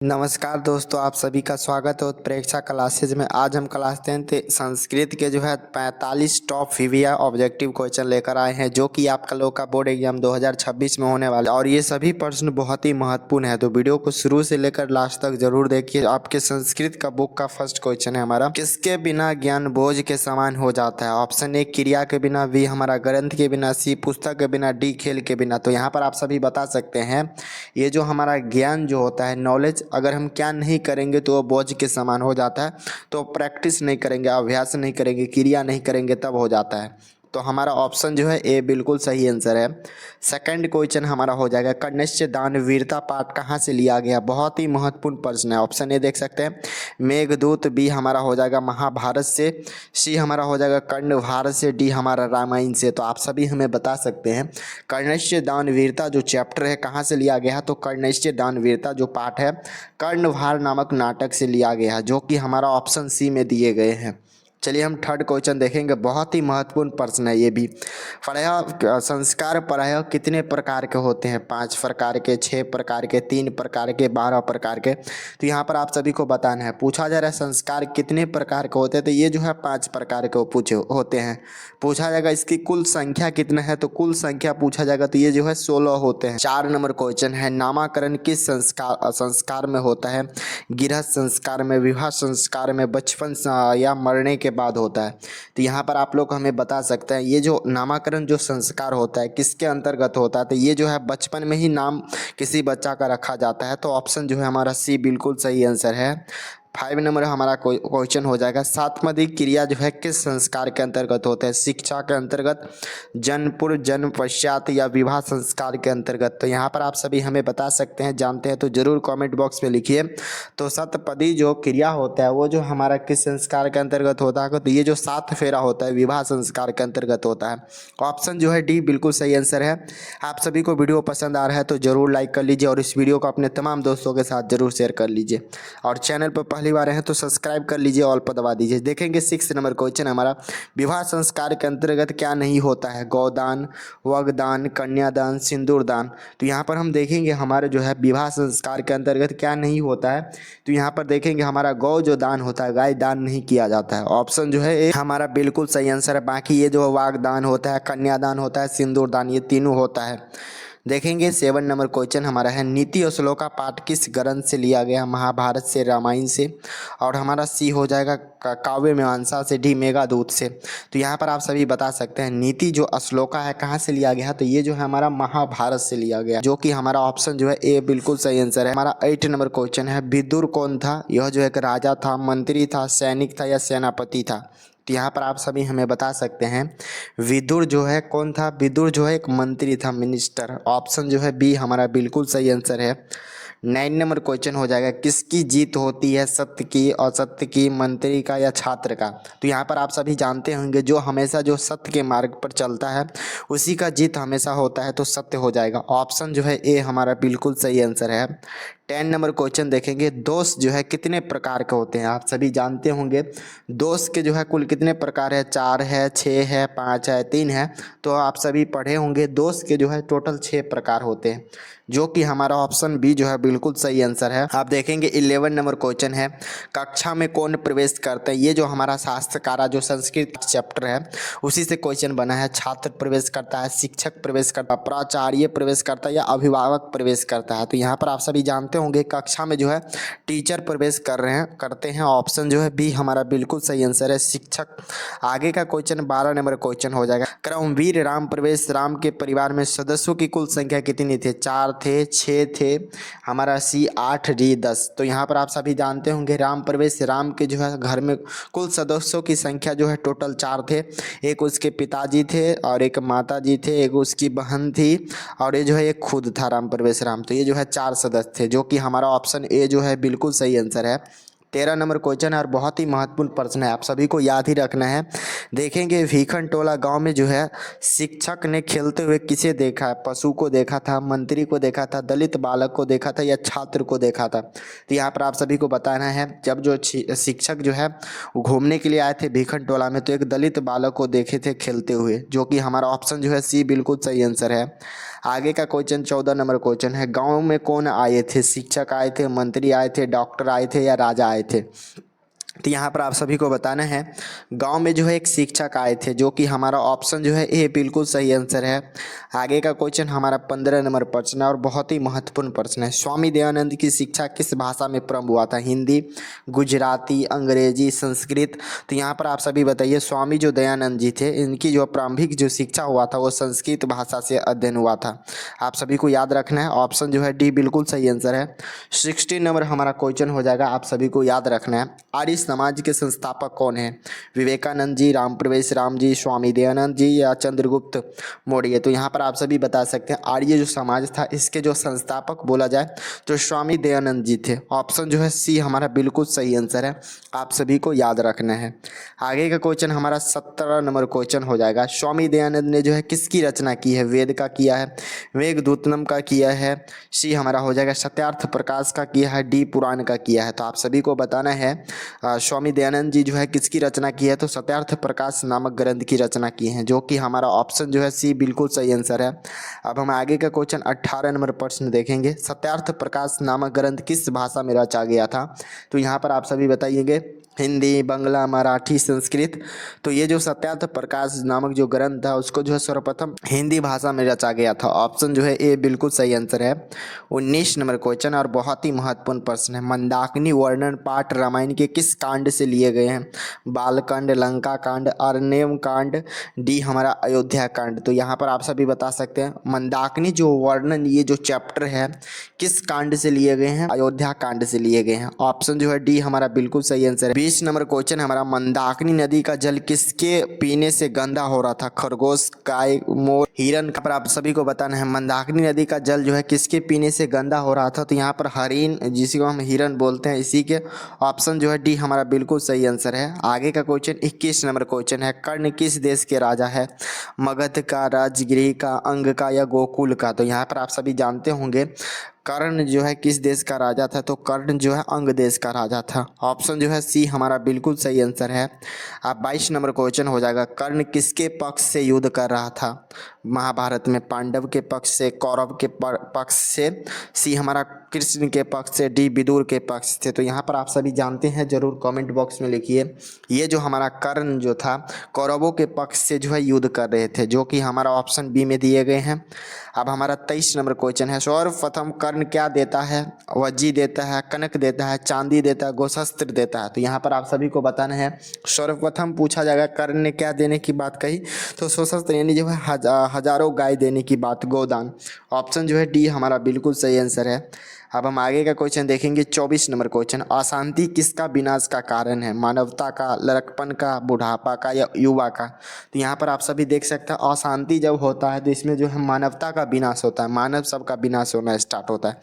नमस्कार दोस्तों, आप सभी का स्वागत है उत्प्रेक्षा क्लासेज में। आज हम क्लास 10th संस्कृत के 45 टॉप फीविया ऑब्जेक्टिव क्वेश्चन लेकर आए हैं, जो कि आपका लोग का बोर्ड एग्जाम 2026 में होने वाला है। और ये सभी प्रश्न बहुत ही महत्वपूर्ण है, तो वीडियो को शुरू से लेकर लास्ट तक जरूर देखिए। आपके संस्कृत का बुक का फर्स्ट क्वेश्चन है हमारा, किसके बिना ज्ञान बोझ के समान हो जाता है। ऑप्शन ए क्रिया के बिना, बी हमारा ग्रंथ के बिना, सी पुस्तक के बिना, डी खेल के बिना। तो यहाँ पर आप सभी बता सकते हैं, ये जो हमारा ज्ञान जो होता है, नॉलेज, अगर हम क्या नहीं करेंगे तो वो बोझ के समान हो जाता है। तो प्रैक्टिस नहीं करेंगे, अभ्यास नहीं करेंगे, क्रिया नहीं करेंगे, तब हो जाता है। तो हमारा ऑप्शन जो है ए बिल्कुल सही आंसर है। सेकंड क्वेश्चन हमारा हो जाएगा, कन्या दान वीरता पाठ कहाँ से लिया गया। बहुत ही महत्वपूर्ण प्रश्न है। ऑप्शन ए देख सकते हैं मेघदूत, बी हमारा हो जाएगा महाभारत से, सी हमारा हो जाएगा कर्ण भारत से, डी हमारा रामायण से। तो आप सभी हमें बता सकते हैं कन्या दान वीरता जो चैप्टर है कहाँ से लिया गया है। तो कन्या दान वीरता जो पाठ है कर्णभार नामक नाटक से लिया गया है, जो कि हमारा ऑप्शन सी में दिए गए हैं। चलिए हम थर्ड क्वेश्चन देखेंगे। बहुत ही महत्वपूर्ण प्रश्न है ये भी। प्रायः संस्कार प्रायः कितने प्रकार के होते हैं। 5 प्रकार के, 6 प्रकार के, 3 प्रकार के, 12 प्रकार के। तो यहाँ पर आप सभी को बताना है, पूछा जा रहा है संस्कार कितने प्रकार के होते हैं। तो ये जो है 5 प्रकार के पूछे होते हैं। पूछा जाएगा इसकी कुल संख्या कितना है, तो कुल संख्या पूछा जाएगा तो ये जो है 16 होते हैं। 4 नंबर क्वेश्चन है, नामाकरण किस संस्कार में होता है। गृहस्थ संस्कार में, विवाह संस्कार में, बचपन या मरने के बाद होता है। तो यहाँ पर आप लोग हमें बता सकते हैं ये जो नामकरण जो संस्कार होता है किसके अंतर्गत होता है। तो ये जो है बचपन में ही नाम किसी बच्चा का रखा जाता है। तो ऑप्शन जो है हमारा सी बिल्कुल सही आंसर है। 5 नंबर हमारा क्वेश्चन हो जाएगा, सातमदी क्रिया जो है किस संस्कार के अंतर्गत होता है। शिक्षा के अंतर्गत, जन्म पूर्व, जन्म पश्चात या विवाह संस्कार के अंतर्गत। तो यहाँ पर आप सभी हमें बता सकते हैं, जानते हैं तो जरूर कमेंट बॉक्स में लिखिए। तो सतपदी जो क्रिया होता है वो जो हमारा किस संस्कार के अंतर्गत होता है। तो ये जो 7 फेरा होता है विवाह संस्कार के अंतर्गत होता है। ऑप्शन जो है डी बिल्कुल सही आंसर है। आप सभी को वीडियो पसंद आ रहा है तो जरूर लाइक कर लीजिए और इस वीडियो को अपने तमाम दोस्तों के साथ जरूर शेयर कर लीजिए। और चैनल पर पहली बार हैं तो सब्सक्राइब कर लीजिए, ऑल पर दबा दीजिए। देखेंगे 6 नंबर क्वेश्चन हमारा, विवाह संस्कार के अंतर्गत क्या नहीं होता है। गौदान, वगदान, कन्यादान, सिंदूर दान। तो यहाँ पर हम देखेंगे हमारे जो है विवाह संस्कार के अंतर्गत क्या नहीं होता है। तो यहाँ पर देखेंगे हमारा गौ जो दान होता है, गाय दान नहीं किया जाता है। ऑप्शन जो है ए हमारा बिल्कुल सही आंसर है। बाकी ये जो वागदान होता है, कन्यादान होता है, सिंदूर दान, ये तीनों होता है। देखेंगे 7 नंबर क्वेश्चन हमारा है, नीति और श्लोक का पाठ किस ग्रंथ से लिया गया। महाभारत से, रामायण से। और हमारा सी हो जाएगा काव्य मीमांसा से, डी मेघदूत से। तो यहाँ पर आप सभी बता सकते हैं नीति जो श्लोका है कहाँ से लिया गया। तो ये जो है हमारा महाभारत से लिया गया, जो कि हमारा ऑप्शन जो है ए बिल्कुल सही आंसर है। हमारा 8 नंबर क्वेश्चन है, विदुर कौन था। यह जो एक राजा था, मंत्री था, सैनिक था या सेनापति था। तो यहाँ पर आप सभी हमें बता सकते हैं विदुर जो है कौन था। विदुर जो है एक मंत्री था, मिनिस्टर। ऑप्शन जो है बी हमारा बिल्कुल सही आंसर है। 9 नंबर क्वेश्चन हो जाएगा, किसकी जीत होती है, सत्य की, असत्य की, मंत्री का या छात्र का। तो यहाँ पर आप सभी जानते होंगे जो हमेशा जो सत्य के मार्ग पर चलता है उसी का जीत हमेशा होता है, तो सत्य हो जाएगा। ऑप्शन जो है ए हमारा बिल्कुल सही आंसर है। 10 नंबर क्वेश्चन देखेंगे, दोष जो है कितने प्रकार के होते हैं। आप सभी जानते होंगे दोष के जो है कुल कितने प्रकार है। 4 है, 6 है, 5 है, 3 है। तो आप सभी पढ़े होंगे दोष के जो है टोटल 6 प्रकार होते हैं, जो कि हमारा ऑप्शन बी जो है बिल्कुल सही आंसर है। आप देखेंगे 11 नंबर क्वेश्चन है, कक्षा में कौन प्रवेश करते हैं। ये जो हमारा शास्त्रकारा जो संस्कृत चैप्टर है उसी से क्वेश्चन बना है। छात्र प्रवेश करता है, शिक्षक प्रवेश करता है, प्राचार्य प्रवेश करता है या अभिभावक प्रवेश करता है। तो यहाँ पर आप सभी जानते होंगे कक्षा में जो है टीचर प्रवेश करते हैं। ऑप्शन जो है बी हमारा बिल्कुल सही आंसर है, शिक्षक। आगे का क्वेश्चन 12 नंबर क्वेश्चन हो जाएगा, क्रमवीर राम प्रवेश राम के परिवार में सदस्यों की कुल संख्या कितनी थी। 4 थे, 6 थे, हमारा सी 8, डी 10। तो यहाँ पर आप सभी जानते होंगे राम प्रवेश राम के जो है घर में कुल सदस्यों की संख्या जो है टोटल 4 थे। एक उसके पिताजी थे और एक माता जी थे, एक उसकी बहन थी और ये जो है एक खुद था राम प्रवेश राम। तो ये जो है 4 सदस्य थे, जो कि हमारा ऑप्शन ए जो है बिल्कुल सही आंसर है। 13 नंबर क्वेश्चन है और बहुत ही महत्वपूर्ण प्रश्न है, आप सभी को याद ही रखना है। देखेंगे भीखन टोला गांव में जो है शिक्षक ने खेलते हुए किसे देखा है। पशु को देखा था, मंत्री को देखा था, दलित बालक को देखा था या छात्र को देखा था। तो यहाँ पर आप सभी को बताना है, जब जो शिक्षक जो है वो घूमने के लिए आए थे भीखन टोला में तो एक दलित बालक को देखे थे खेलते हुए, जो कि हमारा ऑप्शन जो है सी बिल्कुल सही आंसर है। आगे का क्वेश्चन 14 नंबर क्वेश्चन है, गांव में कौन आए थे? शिक्षक आए थे, मंत्री आए थे, डॉक्टर आए थे या राजा आए थे? तो यहाँ पर आप सभी को बताना है, गांव में जो है एक शिक्षक आए थे, जो कि हमारा ऑप्शन जो है ए बिल्कुल सही आंसर है। आगे का क्वेश्चन हमारा 15 नंबर प्रश्न है और बहुत ही महत्वपूर्ण प्रश्न है। स्वामी दयानंद की शिक्षा किस भाषा में प्रारंभ हुआ था? हिंदी, गुजराती, अंग्रेजी, संस्कृत? तो यहाँ पर आप सभी बताइए, स्वामी जो दयानंद जी थे, इनकी जो प्रारंभिक जो शिक्षा हुआ था वो संस्कृत भाषा से अध्ययन हुआ था। आप सभी को याद रखना है, ऑप्शन जो है डी बिल्कुल सही आंसर है। 16 नंबर हमारा क्वेश्चन हो जाएगा, आप सभी को याद रखना है, आर्य समाज के संस्थापक कौन है? विवेकानंद जी, राम प्रवेश राम जी, स्वामी दयानंद जी या चंद्रगुप्त मौर्य? तो यहाँ पर आप सभी बता सकते हैं, आर्य जो समाज था इसके जो संस्थापक बोला जाए तो स्वामी दयानंद जी थे। ऑप्शन जो है सी हमारा बिल्कुल सही आंसर है, आप सभी को याद रखना है। आगे का क्वेश्चन हमारा 17 नंबर क्वेश्चन हो जाएगा, स्वामी दयानंद ने जो है किसकी रचना की है? वेद का किया है, मेघदूतम का किया है, सी हमारा हो जाएगा सत्यार्थ प्रकाश का किया है, डी पुराण का किया है? तो आप सभी को बताना है, स्वामी दयानंद जी जो है किसकी रचना की है? तो सत्यार्थ प्रकाश नामक ग्रंथ की रचना की है, जो कि हमारा ऑप्शन जो है सी बिल्कुल सही आंसर है। अब हम आगे का क्वेश्चन 18 नंबर प्रश्न देखेंगे, सत्यार्थ प्रकाश नामक ग्रंथ किस भाषा में रचा गया था? तो यहाँ पर आप सभी बताइएंगे, हिंदी, बंगला, मराठी, संस्कृत? तो ये जो सत्यार्थ प्रकाश नामक जो ग्रंथ था उसको जो है सर्वप्रथम हिंदी भाषा में रचा गया था। ऑप्शन जो है ए बिल्कुल सही आंसर है। 19 नंबर क्वेश्चन और बहुत ही महत्वपूर्ण प्रश्न है, मंदाकिनी वर्णन पाठ रामायण के किस कांड से लिए गए हैं? बालकांड, लंका कांड, अरण्यम कांड, डी हमारा अयोध्या कांड? तो यहाँ पर आप सभी बता सकते हैं, मंदाकिनी जो वर्णन ये जो चैप्टर है किस कांड से लिए गए हैं? अयोध्या कांड से लिए गए हैं। ऑप्शन जो है डी हमारा बिल्कुल सही आंसर है। 20 नंबर क्वेश्चन हमारा, मंदाकिनी नदी का जल किसके पीने से गंदा हो रहा था? खरगोश, गाय, मोर, हिरन? पर आप सभी को बताना है, मंदाकिनी नदी का जल जो है किसके पीने से गंदा हो रहा था? तो यहाँ पर हरिण, जिसको हम हिरन बोलते हैं, इसी के। ऑप्शन जो है डी हमारा बिल्कुल सही आंसर है। आगे का क्वेश्चन 21 नंबर क्वेश्चन है, कर्ण किस देश के राजा है? मगध का, राजगृह का, अंग का या गोकुल का? तो यहाँ पर आप सभी जानते होंगे, कर्ण जो है किस देश का राजा था? तो कर्ण जो है अंग देश का राजा था। ऑप्शन जो है सी हमारा बिल्कुल सही आंसर है। अब 22 नंबर क्वेश्चन हो जाएगा, कर्ण किसके पक्ष से युद्ध कर रहा था महाभारत में? पांडव के पक्ष से, कौरव के पक्ष से, सी हमारा कृष्ण के पक्ष से, डी विदुर के पक्ष से? तो यहाँ पर आप सभी जानते हैं, जरूर कमेंट बॉक्स में लिखिए। ये जो हमारा कर्ण जो था कौरवों के पक्ष से जो है युद्ध कर रहे थे, जो कि हमारा ऑप्शन बी में दिए गए हैं। अब हमारा 23 नंबर क्वेश्चन है, सर्वप्रथम कर्ण क्या देता है? वज्जी देता है, कनक देता है, चांदी देता है, गोशस्त्र देता है? तो यहाँ पर आप सभी को बताना है, सर्वप्रथम पूछा जाएगा कर्ण ने क्या देने की बात कही? तो गोशस्त्र यानी जो है हजारों गाय देने की बात, गोदान। ऑप्शन जो है डी हमारा बिल्कुल सही आंसर है। अब हम आगे का क्वेश्चन देखेंगे, 24 नंबर क्वेश्चन, अशांति किसका विनाश का कारण है? मानवता का, लड़कपन का, बुढ़ापा का या युवा का? तो यहाँ पर आप सभी देख सकते हैं, अशांति जब होता है तो इसमें जो है मानवता का विनाश होता है, मानव सबका विनाश होना स्टार्ट होता है।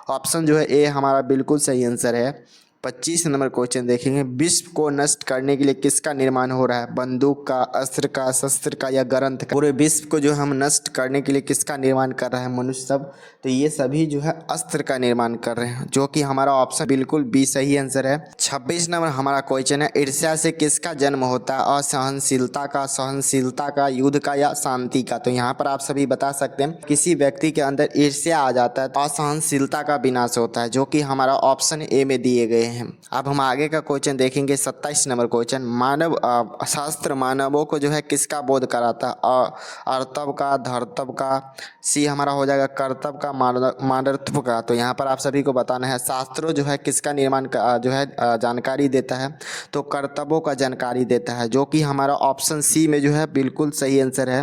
ऑप्शन जो है ए हमारा बिल्कुल सही आंसर है। 25 नंबर क्वेश्चन देखेंगे, विश्व को नष्ट करने के लिए किसका निर्माण हो रहा है? बंदूक का, अस्त्र का, शस्त्र का या ग्रंथ का? पूरे विश्व को जो हम नष्ट करने के लिए किसका निर्माण कर रहा है मनुष्य सब? तो ये सभी जो है अस्त्र का निर्माण कर रहे हैं, जो कि हमारा ऑप्शन बिल्कुल बी सही आंसर है। 26 नंबर हमारा क्वेश्चन है, ईर्ष्या से किसका जन्म होता है? असहनशीलता का, सहनशीलता का, युद्ध का या शांति का? तो यहाँ पर आप सभी बता सकते हैं, किसी व्यक्ति के अंदर ईर्ष्या आ जाता है तो असहनशीलता का विनाश होता है, जो कि हमारा ऑप्शन ए में दिए गए हैं। अब हम आगे का क्वेश्चन देखेंगे, 27 नंबर क्वेश्चन, मानव शास्त्र मानवों को जो है किसका बोध कराता है? अर्तव का, धर्तव का, सी हमारा हो जाएगा कर्तव्य का, मानर्तव का? तो यहाँ पर आप सभी को बताना है, शास्त्रों जो है किसका निर्माण जो है जानकारी देता है? तो कर्तव्यों का जानकारी देता है, जो कि हमारा ऑप्शन सी में जो है बिल्कुल सही आंसर है।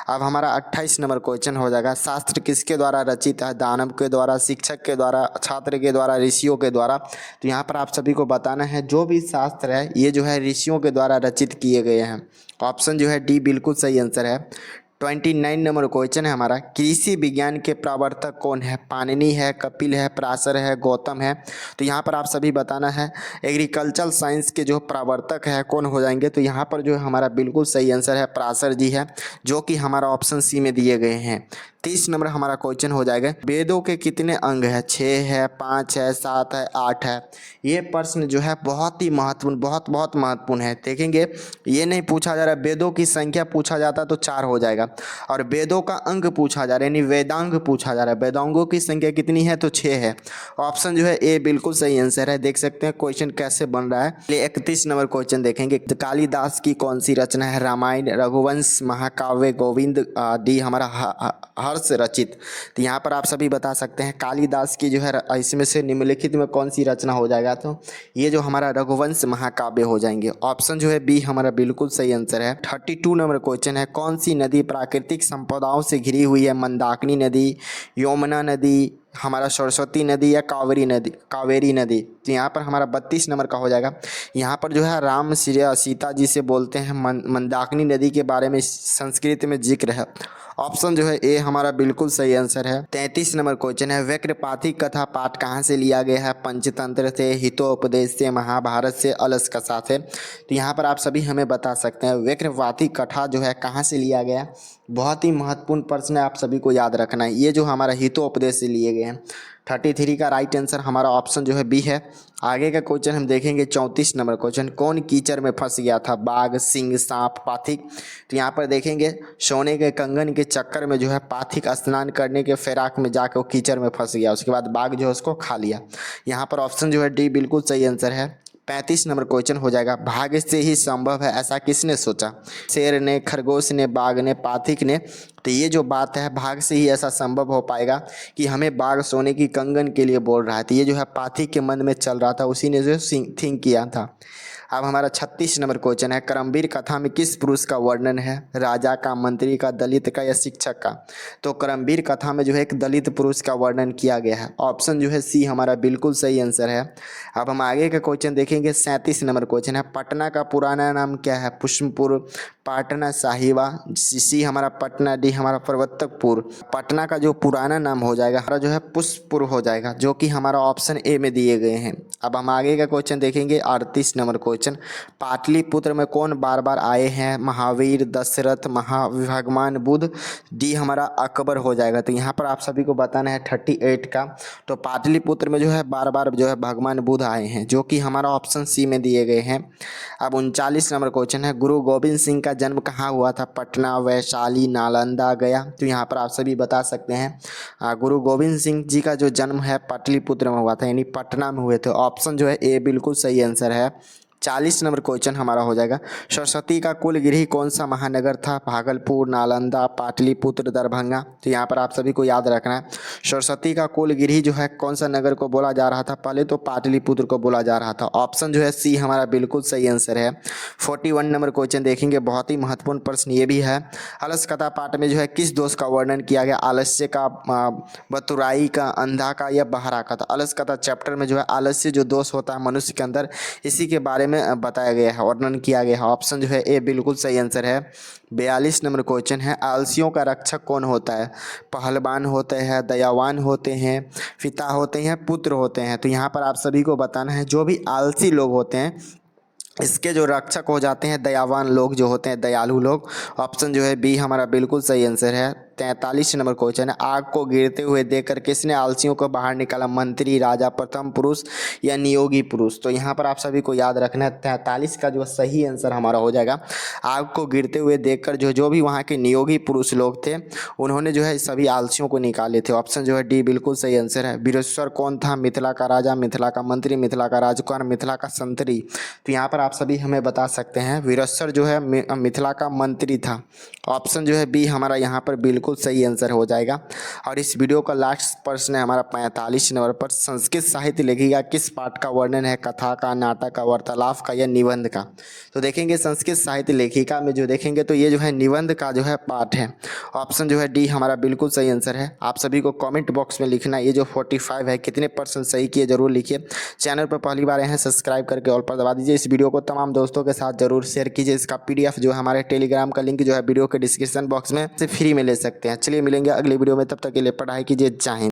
अब हमारा 28 नंबर क्वेश्चन हो जाएगा, शास्त्र किसके द्वारा रचित है? दानव के द्वारा, शिक्षक के द्वारा, छात्र के द्वारा, ऋषियों के द्वारा? तो यहाँ पर आप सभी को बताना है, जो भी शास्त्र है ये जो है ऋषियों के द्वारा रचित किए गए हैं। ऑप्शन जो है डी बिल्कुल सही आंसर है। 29 नंबर क्वेश्चन है हमारा, कृषि विज्ञान के प्रवर्तक कौन है? पाणिनि है, कपिल है, पराशर है, गौतम है? तो यहाँ पर आप सभी बताना है, एग्रीकल्चरल साइंस के जो प्रवर्तक है कौन हो जाएंगे? तो यहाँ पर जो है हमारा बिल्कुल सही आंसर है पराशर जी है, जो कि हमारा ऑप्शन सी में दिए गए हैं। 30 नंबर हमारा क्वेश्चन हो जाएगा, वेदों के कितने अंग है? 6 है, 5 है, 7 है, 8 है। ये प्रश्न जो है बहुत ही महत्वपूर्ण, बहुत महत्वपूर्ण है। देखेंगे ये नहीं पूछा जा रहा है, वेदों की संख्या पूछा जाता तो 4 हो जाएगा, और वेदों का अंग पूछा जा रहा है, यानी वेदांग पूछा जा रहा है। वेदांगों की संख्या कितनी है? तो 6 है। ऑप्शन जो है ए बिल्कुल सही आंसर है। देख सकते हैं क्वेश्चन कैसे बन रहा है। 31 नंबर क्वेश्चन देखेंगे, कालिदास की कौन सी रचना है? रामायण, रघुवंश, महाकाव्य, गोविंद, डी हमारा हर्ष रचित। तो यहाँ पर आप सभी बता सकते हैं कालिदास की जो है इसमें से निम्नलिखित में कौन सी रचना हो जाएगा? तो ये जो हमारा रघुवंश महाकाव्य हो जाएंगे। ऑप्शन जो है बी हमारा बिल्कुल सही आंसर है। 32 नंबर क्वेश्चन है, कौन सी नदी प्राकृतिक संपदाओं से घिरी हुई है? मंदाकिनी नदी, यमुना नदी, हमारा सरस्वती नदी, या कावेरी नदी। तो यहाँ पर हमारा 32 नंबर का हो जाएगा। यहाँ पर जो है राम सीता जी से बोलते हैं, मंदाकिनी नदी के बारे में संस्कृत में जिक्र है। ऑप्शन जो है ए हमारा बिल्कुल सही आंसर है। 33 नंबर क्वेश्चन है, व्यक्रपातिक कथा पाठ कहाँ से लिया गया है? पंचतंत्र से, हितोपदेश से, महाभारत से, अलस कथा से। तो यहाँ पर आप सभी हमें बता सकते हैं व्यक्रपातिक कथा जो है कहाँ से लिया गया। बहुत ही महत्वपूर्ण प्रश्न है, आप सभी को याद रखना है। ये जो हमारा हितोपदेश से लिए गए हैं। 33 का राइट आंसर हमारा ऑप्शन जो है बी है। आगे का क्वेश्चन हम देखेंगे 34 नंबर क्वेश्चन, कौन कीचड़ में फंस गया था? बाघ, सिंह, सांप, पाथिक। तो यहाँ पर देखेंगे सोने के कंगन के चक्कर में जो है पाथिक स्नान करने के फिराक में जाकर वो कीचड़ में फंस गया, उसके बाद बाघ जो है उसको खा लिया। यहाँ पर ऑप्शन जो है डी बिल्कुल सही आंसर है। 35 नंबर क्वेश्चन हो जाएगा, भाग्य से ही संभव है ऐसा किसने सोचा? शेर ने, खरगोश ने, बाघ ने, पाथिक ने। तो ये जो बात है भाग्य से ही ऐसा संभव हो पाएगा कि हमें बाघ सोने की कंगन के लिए बोल रहा है। तो ये जो है पाथिक के मन में चल रहा था, उसी ने जो थिंक किया था। अब हमारा 36 नंबर क्वेश्चन है, करमवीर कथा में किस पुरुष का वर्णन है? राजा का, मंत्री का, दलित का, या शिक्षक का? तो करमवीर कथा में जो है एक दलित पुरुष का वर्णन किया गया है। ऑप्शन जो है सी हमारा बिल्कुल सही आंसर है। अब हम आगे का क्वेश्चन देखेंगे 37 नंबर क्वेश्चन है, पटना का पुराना नाम क्या है? पुष्पपुर, पाटना साहिबा, सी हमारा पटना, डी हमारा प्रवर्तकपुर। पटना का जो पुराना नाम हो जाएगा हमारा जो है पुष्पपुर हो जाएगा, जो कि हमारा ऑप्शन ए में दिए गए हैं। अब हम आगे का क्वेश्चन देखेंगे 38 नंबर क्वेश्चन, पाटलिपुत्र में कौन बार बार आए हैं? महावीर, दशरथ, भगवान बुद्ध, डी हमारा अकबर हो जाएगा। तो यहाँ पर आप सभी को बताना है 38 का। तो पाटलिपुत्र में जो है बार बार जो है भगवान बुद्ध आए हैं, जो कि हमारा ऑप्शन सी में दिए गए हैं। अब 39 नंबर क्वेश्चन है, गुरु गोविंद सिंह का जन्म कहाँ हुआ था? पटना, वैशाली, नालंदा, गया। तो यहाँ पर आप सभी बता सकते हैं गुरु गोविंद सिंह जी का जो जन्म है पाटलिपुत्र में हुआ था, यानी पटना में हुए थे। ऑप्शन जो है ए बिल्कुल सही आंसर है। 40 नंबर क्वेश्चन हमारा हो जाएगा, सरस्वती का कुल गृह कौन सा महानगर था? भागलपुर, नालंदा, पाटलिपुत्र, दरभंगा। तो यहाँ पर आप सभी को याद रखना है सरस्वती का कुल गृह जो है कौन सा नगर को बोला जा रहा था? पहले तो पाटलिपुत्र को बोला जा रहा था। ऑप्शन जो है सी हमारा बिल्कुल सही आंसर है। 41 नंबर क्वेश्चन देखेंगे, बहुत ही महत्वपूर्ण प्रश्न ये भी है, अलस कथा पाठ में जो है किस दोष का वर्णन किया गया? आलस्य का, बतुराई का, अंधा का, या बहरा का? तो अलस कथा चैप्टर में जो है आलस्य जो दोष होता है मनुष्य के अंदर, इसी के बारे में बताया गया है, वर्णन किया गया है। ऑप्शन जो है ए बिल्कुल सही आंसर है। 42 नंबर क्वेश्चन है, आलसियों का रक्षक कौन होता है? पहलवान होते हैं, दयावान होते हैं, पिता होते हैं, पुत्र होते हैं। तो यहाँ पर आप सभी को बताना है जो भी आलसी लोग होते हैं इसके जो रक्षक हो जाते हैं दयावान लोग जो होते हैं, दयालु लोग। ऑप्शन जो है बी हमारा बिल्कुल सही आंसर है। 43 नंबर क्वेश्चन है, आग को गिरते हुए देखकर किसने आलसियों को बाहर निकाला? मंत्री, राजा, प्रथम पुरुष, या नियोगी पुरुष? तो यहाँ पर आप सभी को याद रखना है 43 का जो सही आंसर हमारा हो जाएगा, आग को गिरते हुए देखकर जो भी वहाँ के नियोगी पुरुष लोग थे उन्होंने जो है सभी आलसियों को निकाले थे। ऑप्शन जो है डी बिल्कुल सही आंसर है। वीरेश्वर कौन था? मिथिला का राजा, मिथिला का मंत्री, मिथिला का राजकुमार, मिथिला का संतरी। तो यहाँ पर आप सभी हमें बता सकते हैं वीरेश्वर जो है मिथिला का मंत्री था। ऑप्शन जो है बी हमारा यहाँ पर बिल्कुल सही आंसर हो जाएगा। और इस वीडियो का लास्ट प्रश्न है हमारा 45 नंबर पर, संस्कृत साहित्य लेखिका किस पाठ का वर्णन है? कथा का, नाटक का, वार्तालाप का, या निबंध का? तो देखेंगे संस्कृत साहित्य लेखिका में जो देखेंगे तो ये जो है निबंध का जो है पाठ है। ऑप्शन जो है डी हमारा बिल्कुल सही आंसर है। आप सभी को कमेंट बॉक्स में लिखना ये जो 45 है कितने % सही किए जरूर लिखिए। चैनल पर पहली बार आए हैं सब्सक्राइब करके ऑल पर दबा दीजिए। इस वीडियो को तमाम दोस्तों के साथ जरूर शेयर कीजिए। इसका PDF जो है हमारे टेलीग्राम का लिंक जो है वीडियो के डिस्क्रिप्शन बॉक्स में से फ्री में ले सकते हैं। चलिए मिलेंगे अगली वीडियो में, तब तक के लिए पढ़ाई कीजिए। जय हिंद।